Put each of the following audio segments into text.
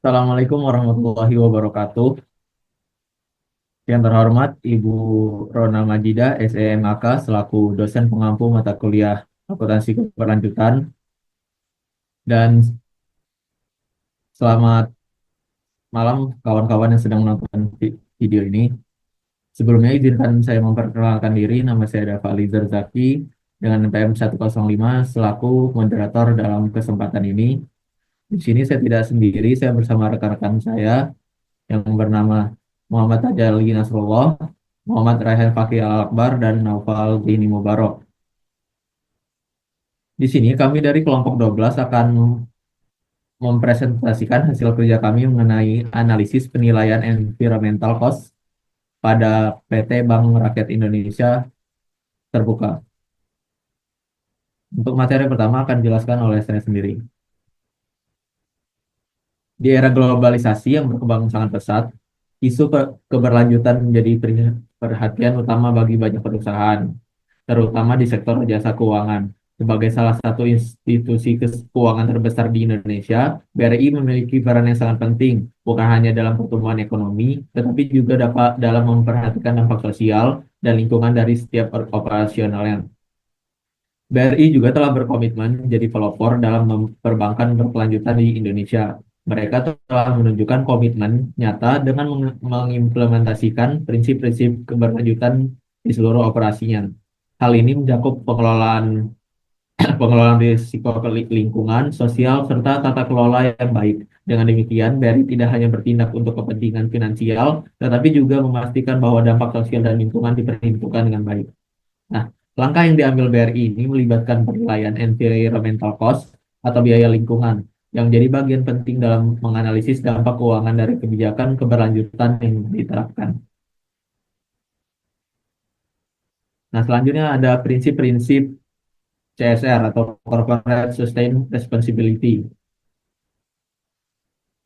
Assalamualaikum warahmatullahi wabarakatuh. Yang terhormat Ibu Rona Majida, SEMAK, selaku dosen pengampu mata kuliah akuntansi keberlanjutan. Dan selamat malam kawan-kawan yang sedang menonton video ini. Sebelumnya izinkan saya memperkenalkan diri, nama saya Dava Alizar Zaki dengan NPM 105 selaku moderator dalam kesempatan ini. Di sini saya tidak sendiri, saya bersama rekan-rekan saya yang bernama Muhammad Tajali Nasrullah, Muhammad Raihan Fakih Al-Akbar, dan Naufal Zini Mubarok. Di sini kami dari kelompok 12 akan mempresentasikan hasil kerja kami mengenai analisis penilaian environmental cost pada PT Bank Rakyat Indonesia terbuka. Untuk materi pertama akan dijelaskan oleh saya sendiri. Di era globalisasi yang berkembang sangat pesat, isu keberlanjutan menjadi perhatian utama bagi banyak perusahaan, terutama di sektor jasa keuangan. Sebagai salah satu institusi keuangan terbesar di Indonesia, BRI memiliki peran yang sangat penting, bukan hanya dalam pertumbuhan ekonomi, tetapi juga dapat dalam memperhatikan dampak sosial dan lingkungan dari setiap operasionalnya. BRI juga telah berkomitmen menjadi pelopor dalam perbankan berkelanjutan di Indonesia. Mereka telah menunjukkan komitmen nyata dengan mengimplementasikan prinsip-prinsip keberlanjutan di seluruh operasinya. Hal ini mencakup pengelolaan risiko lingkungan, sosial, serta tata kelola yang baik. Dengan demikian, BRI tidak hanya bertindak untuk kepentingan finansial, tetapi juga memastikan bahwa dampak sosial dan lingkungan diperhitungkan dengan baik. Nah, langkah yang diambil BRI ini melibatkan penilaian environmental cost atau biaya lingkungan yang jadi bagian penting dalam menganalisis dampak keuangan dari kebijakan keberlanjutan yang diterapkan. Nah, selanjutnya ada prinsip-prinsip CSR atau Corporate Sustain Responsibility.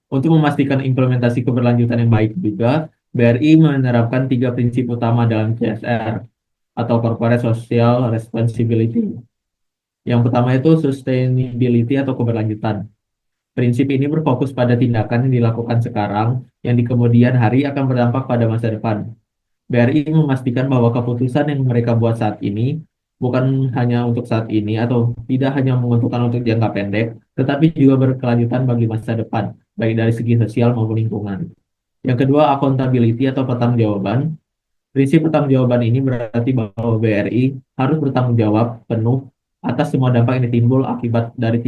Untuk memastikan implementasi keberlanjutan yang baik juga, BRI menerapkan tiga prinsip utama dalam CSR atau Corporate Social Responsibility. Yang pertama itu sustainability atau keberlanjutan. Prinsip ini berfokus pada tindakan yang dilakukan sekarang yang di kemudian hari akan berdampak pada masa depan. BRI memastikan bahwa keputusan yang mereka buat saat ini bukan hanya untuk saat ini atau tidak hanya menguntungkan untuk jangka pendek, tetapi juga berkelanjutan bagi masa depan, baik dari segi sosial maupun lingkungan. Yang kedua, accountability atau pertanggungjawaban. Prinsip pertanggungjawaban ini berarti bahwa BRI harus bertanggung jawab penuh atas semua dampak yang timbul akibat dari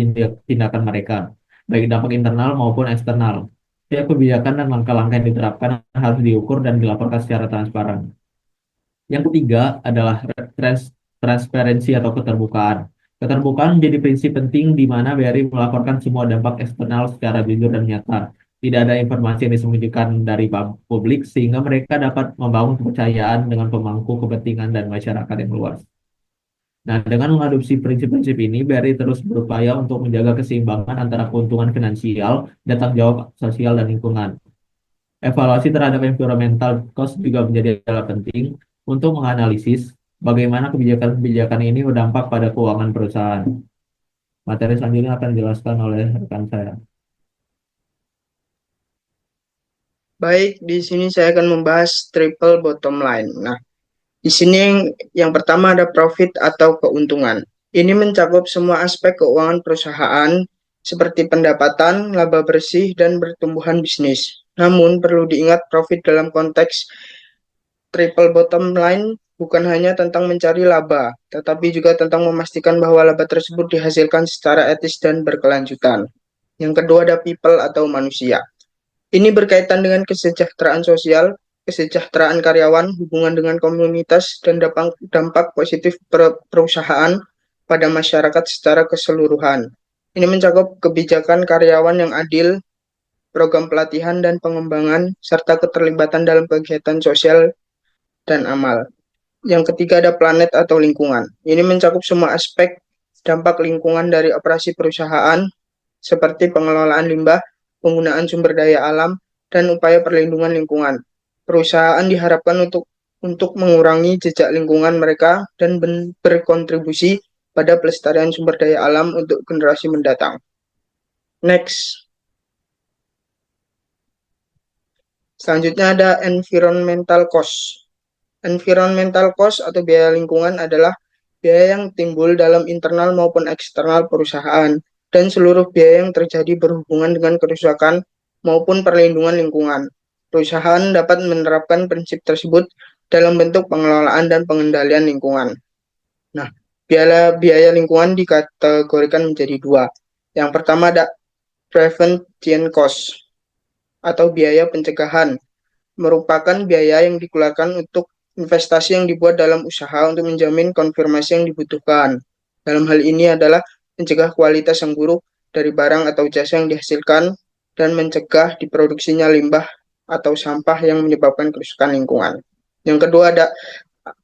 tindakan mereka, baik dampak internal maupun eksternal. Setiap kebijakan dan langkah-langkah yang diterapkan harus diukur dan dilaporkan secara transparan. Yang ketiga adalah transparansi atau keterbukaan. Keterbukaan menjadi prinsip penting di mana BRI melaporkan semua dampak eksternal secara jujur dan nyata. Tidak ada informasi yang disembunyikan dari publik sehingga mereka dapat membangun kepercayaan dengan pemangku kepentingan dan masyarakat yang luas. Nah, dengan mengadopsi prinsip-prinsip ini, BRI terus berupaya untuk menjaga keseimbangan antara keuntungan finansial dan tanggung jawab sosial dan lingkungan. Evaluasi terhadap environmental cost juga menjadi hal penting untuk menganalisis bagaimana kebijakan-kebijakan ini berdampak pada keuangan perusahaan. Materi selanjutnya akan dijelaskan oleh rekan saya. Baik, di sini saya akan membahas triple bottom line. Nah, di sini yang pertama ada profit atau keuntungan. Ini mencakup semua aspek keuangan perusahaan seperti pendapatan, laba bersih, dan pertumbuhan bisnis. Namun, perlu diingat profit dalam konteks triple bottom line bukan hanya tentang mencari laba, tetapi juga tentang memastikan bahwa laba tersebut dihasilkan secara etis dan berkelanjutan. Yang kedua ada people atau manusia. Ini berkaitan dengan kesejahteraan sosial, kesejahteraan karyawan, hubungan dengan komunitas, dan dampak positif perusahaan pada masyarakat secara keseluruhan. Ini mencakup kebijakan karyawan yang adil, program pelatihan dan pengembangan, serta keterlibatan dalam kegiatan sosial dan amal. Yang ketiga ada planet atau lingkungan. Ini mencakup semua aspek dampak lingkungan dari operasi perusahaan, seperti pengelolaan limbah, penggunaan sumber daya alam, dan upaya perlindungan lingkungan. Perusahaan diharapkan untuk mengurangi jejak lingkungan mereka dan berkontribusi pada pelestarian sumber daya alam untuk generasi mendatang. Next. Selanjutnya ada environmental cost. Environmental cost atau biaya lingkungan adalah biaya yang timbul dalam internal maupun eksternal perusahaan dan seluruh biaya yang terjadi berhubungan dengan kerusakan maupun perlindungan lingkungan. Perusahaan dapat menerapkan prinsip tersebut dalam bentuk pengelolaan dan pengendalian lingkungan. Nah, biaya lingkungan dikategorikan menjadi dua. Yang pertama ada prevention cost atau biaya pencegahan, merupakan biaya yang dikeluarkan untuk investasi yang dibuat dalam usaha untuk menjamin konfirmasi yang dibutuhkan. Dalam hal ini adalah mencegah kualitas yang buruk dari barang atau jasa yang dihasilkan dan mencegah diproduksinya limbah atau sampah yang menyebabkan kerusakan lingkungan. Yang kedua ada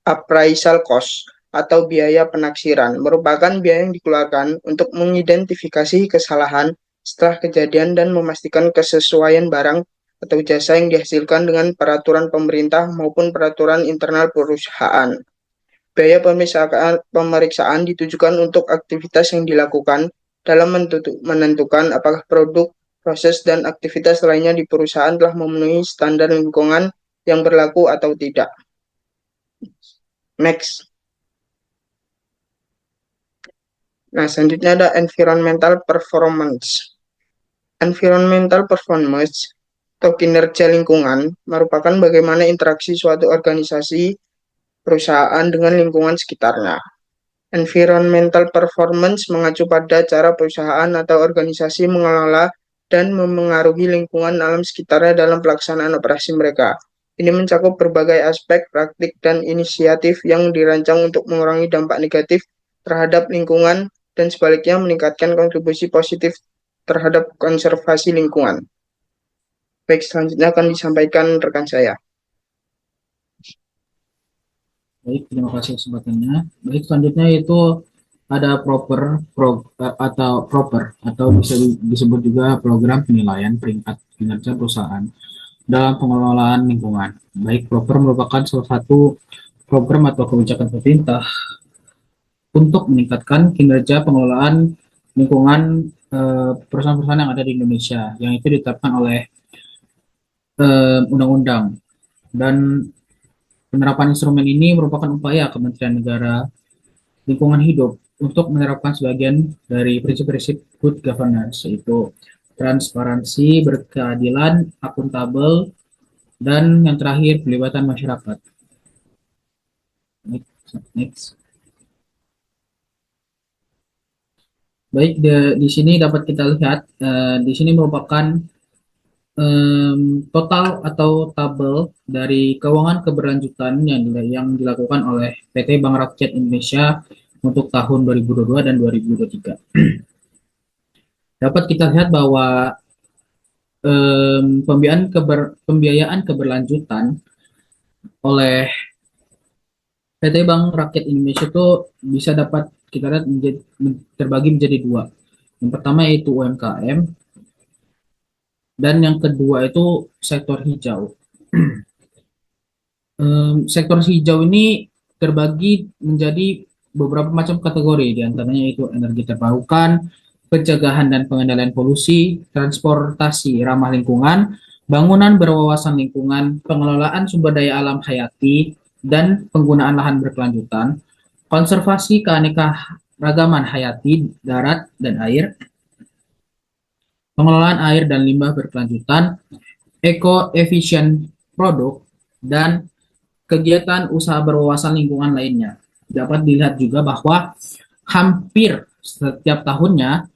appraisal cost atau biaya penaksiran, merupakan biaya yang dikeluarkan untuk mengidentifikasi kesalahan setelah kejadian dan memastikan kesesuaian barang atau jasa yang dihasilkan dengan peraturan pemerintah maupun peraturan internal perusahaan. Biaya pemeriksaan ditujukan untuk aktivitas yang dilakukan dalam menentukan apakah produk, proses, dan aktivitas lainnya di perusahaan telah memenuhi standar lingkungan yang berlaku atau tidak. Next. Nah, selanjutnya ada environmental performance. Environmental performance atau kinerja lingkungan merupakan bagaimana interaksi suatu organisasi perusahaan dengan lingkungan sekitarnya. Environmental performance mengacu pada cara perusahaan atau organisasi mengelola dan memengaruhi lingkungan alam sekitarnya dalam pelaksanaan operasi mereka. Ini mencakup berbagai aspek, praktik, dan inisiatif yang dirancang untuk mengurangi dampak negatif terhadap lingkungan dan sebaliknya meningkatkan kontribusi positif terhadap konservasi lingkungan. Baik, selanjutnya akan disampaikan rekan saya. Baik, terima kasih kesempatannya. Baik, selanjutnya itu ada atau bisa disebut juga program penilaian peringkat kinerja perusahaan dalam pengelolaan lingkungan. Baik, proper merupakan salah satu program atau kebijakan pemerintah untuk meningkatkan kinerja pengelolaan lingkungan perusahaan-perusahaan yang ada di Indonesia, yang itu ditetapkan oleh undang-undang. Dan penerapan instrumen ini merupakan upaya Kementerian Negara Lingkungan Hidup untuk menerapkan sebagian dari prinsip-prinsip good governance, yaitu transparansi, berkeadilan, akuntabel, dan yang terakhir pelibatan masyarakat. Next. Baik, di sini dapat kita lihat, di sini merupakan total atau tabel dari keuangan keberlanjutan yang dilakukan oleh PT Bank Rakyat Indonesia untuk tahun 2022 dan 2023. Dapat kita lihat bahwa pembiayaan keberlanjutan oleh PT Bank Rakyat Indonesia itu bisa dapat kita lihat terbagi menjadi dua. Yang pertama yaitu UMKM, dan yang kedua itu sektor hijau. Sektor hijau ini terbagi menjadi beberapa macam kategori, diantaranya itu energi terbarukan, pencegahan dan pengendalian polusi, transportasi ramah lingkungan, bangunan berwawasan lingkungan, pengelolaan sumber daya alam hayati, dan penggunaan lahan berkelanjutan, konservasi keanekaragaman hayati darat dan air, pengelolaan air dan limbah berkelanjutan, eco-efficient produk, dan kegiatan usaha berwawasan lingkungan lainnya. Dapat dilihat juga bahwa hampir setiap tahunnya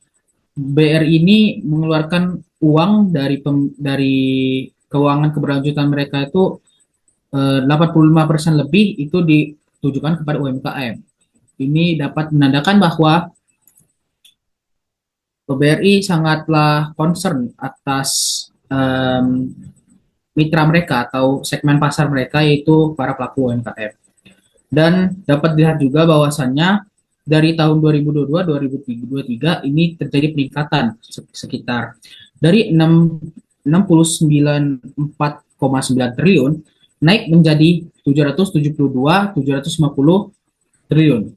BRI ini mengeluarkan uang dari keuangan keberlanjutan mereka itu 85% lebih itu ditujukan kepada UMKM. Ini dapat menandakan bahwa BRI sangatlah concern atas mitra mereka atau segmen pasar mereka, yaitu para pelaku UMKM. Dan dapat dilihat juga bahwasannya dari tahun 2022-2023 ini terjadi peningkatan sekitar dari 69,4,9 triliun naik menjadi 772,750 triliun.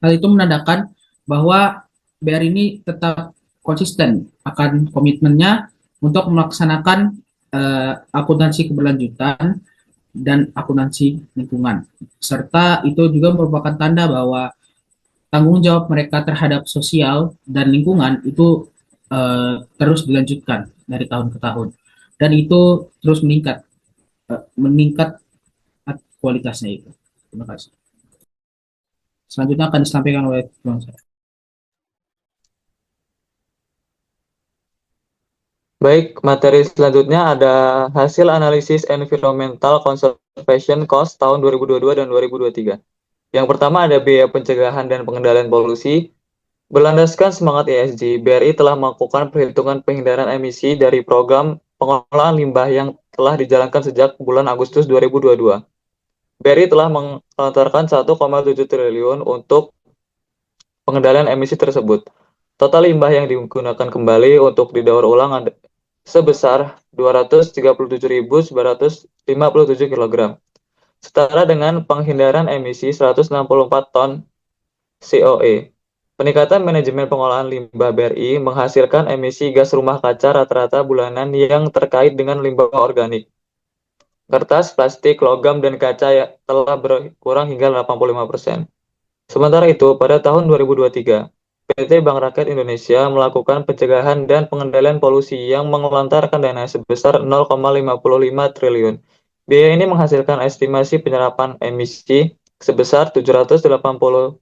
Hal itu menandakan bahwa BRI ini tetap konsisten akan komitmennya untuk melaksanakan akuntansi keberlanjutan dan akuntansi lingkungan. Serta itu juga merupakan tanda bahwa tanggung jawab mereka terhadap sosial dan lingkungan itu terus dilanjutkan dari tahun ke tahun. Dan itu terus meningkat kualitasnya itu. Terima kasih. Selanjutnya akan disampaikan oleh Tuan saya. Baik, materi selanjutnya ada hasil analisis environmental conservation cost tahun 2022 dan 2023. Yang pertama ada biaya pencegahan dan pengendalian polusi. Berlandaskan semangat ESG, BRI telah melakukan perhitungan penghindaran emisi dari program pengolahan limbah yang telah dijalankan sejak bulan Agustus 2022. BRI telah mengelontorkan 1,7 triliun untuk pengendalian emisi tersebut. Total limbah yang digunakan kembali untuk didaur ulang sebesar 237.957 kg, setara dengan penghindaran emisi 164 ton COE. Peningkatan manajemen pengolahan limbah BRI menghasilkan emisi gas rumah kaca rata-rata bulanan yang terkait dengan limbah organik. Kertas, plastik, logam, dan kaca telah berkurang hingga 85%. Sementara itu, pada tahun 2023, PT Bank Rakyat Indonesia melakukan pencegahan dan pengendalian polusi yang mengelontarkan dana sebesar 0,55 triliun. Biaya ini menghasilkan estimasi penyerapan emisi sebesar 780.606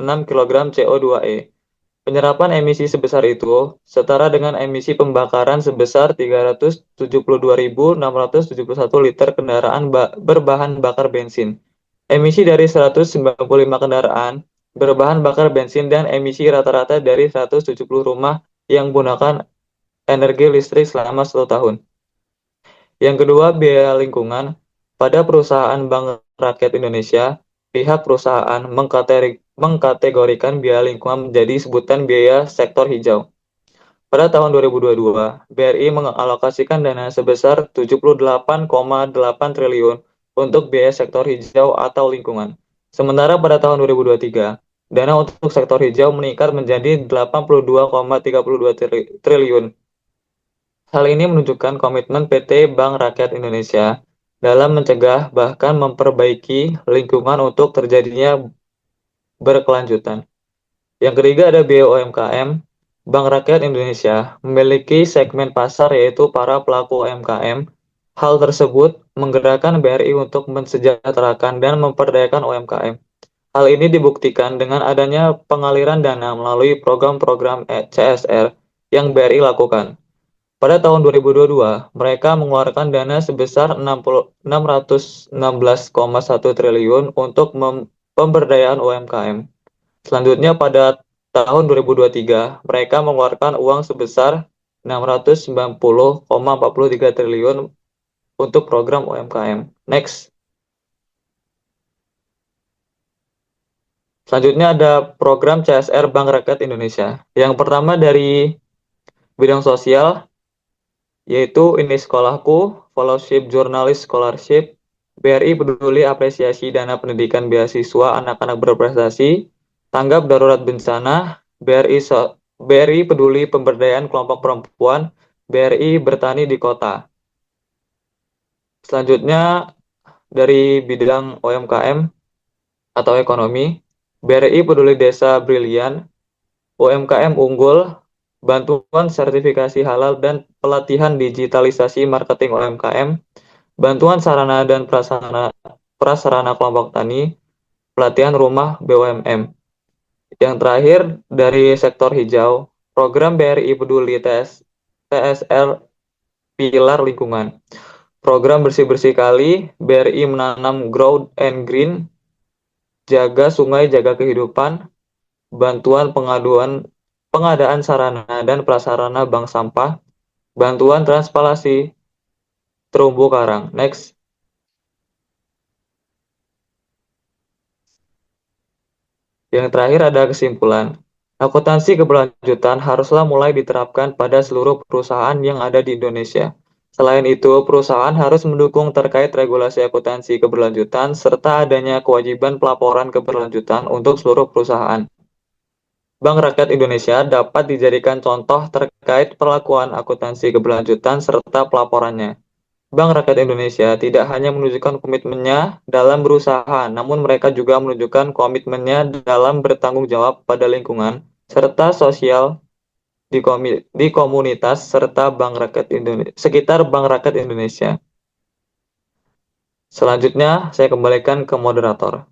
kg CO2e. Penyerapan emisi sebesar itu setara dengan emisi pembakaran sebesar 372.671 liter kendaraan berbahan bakar bensin. Emisi dari 195 kendaraan berbahan bakar bensin dan emisi rata-rata dari 170 rumah yang menggunakan energi listrik selama 1 tahun. Yang kedua, biaya lingkungan. Pada perusahaan Bank Rakyat Indonesia, pihak perusahaan mengkategorikan biaya lingkungan menjadi sebutan biaya sektor hijau. Pada tahun 2022, BRI mengalokasikan dana sebesar 78,8 triliun untuk biaya sektor hijau atau lingkungan. Sementara pada tahun 2023, dana untuk sektor hijau meningkat menjadi 82,32 triliun. Hal ini menunjukkan komitmen PT Bank Rakyat Indonesia dalam mencegah bahkan memperbaiki lingkungan untuk terjadinya berkelanjutan. Yang ketiga ada biaya UMKM. Bank Rakyat Indonesia memiliki segmen pasar yaitu para pelaku UMKM. Hal tersebut menggerakkan BRI untuk mensejahterakan dan memperdayakan UMKM. Hal ini dibuktikan dengan adanya pengaliran dana melalui program-program CSR yang BRI lakukan. Pada tahun 2022, mereka mengeluarkan dana sebesar 616,1 triliun untuk pemberdayaan UMKM. Selanjutnya pada tahun 2023, mereka mengeluarkan uang sebesar 690,43 triliun untuk program UMKM. Next. Selanjutnya ada program CSR Bank Rakyat Indonesia. Yang pertama dari bidang sosial, yaitu Ini Sekolahku, Fellowship Jurnalis Scholarship, BRI peduli apresiasi dana pendidikan beasiswa anak-anak berprestasi, tanggap darurat bencana, BRI peduli pemberdayaan kelompok perempuan, BRI bertani di kota. Selanjutnya dari bidang UMKM atau ekonomi, BRI peduli desa brilian, UMKM unggul, bantuan sertifikasi halal dan pelatihan digitalisasi marketing UMKM, bantuan sarana dan prasarana kelompok tani, pelatihan rumah BUMN. Yang terakhir dari sektor hijau, program BRI Peduli TSR Pilar Lingkungan. Program bersih-bersih kali, BRI menanam Grow and Green, jaga sungai, jaga kehidupan, bantuan pengadaan sarana dan prasarana bank sampah, bantuan transplantasi terumbu karang. Next. Yang terakhir ada kesimpulan. Akuntansi keberlanjutan haruslah mulai diterapkan pada seluruh perusahaan yang ada di Indonesia. Selain itu, perusahaan harus mendukung terkait regulasi akuntansi keberlanjutan serta adanya kewajiban pelaporan keberlanjutan untuk seluruh perusahaan. Bank Rakyat Indonesia dapat dijadikan contoh terkait perlakuan akuntansi keberlanjutan serta pelaporannya. Bank Rakyat Indonesia tidak hanya menunjukkan komitmennya dalam berusaha, namun mereka juga menunjukkan komitmennya dalam bertanggung jawab pada lingkungan serta sosial di komunitas serta sekitar Bank Rakyat Indonesia. Selanjutnya, saya kembalikan ke moderator.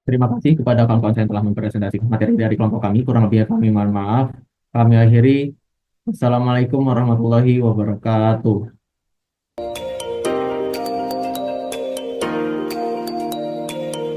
Terima kasih kepada kawan-kawan yang telah mempresentasikan materi dari kelompok kami. Kurang lebih kami mohon maaf. Kami akhiri. Wassalamualaikum warahmatullahi wabarakatuh.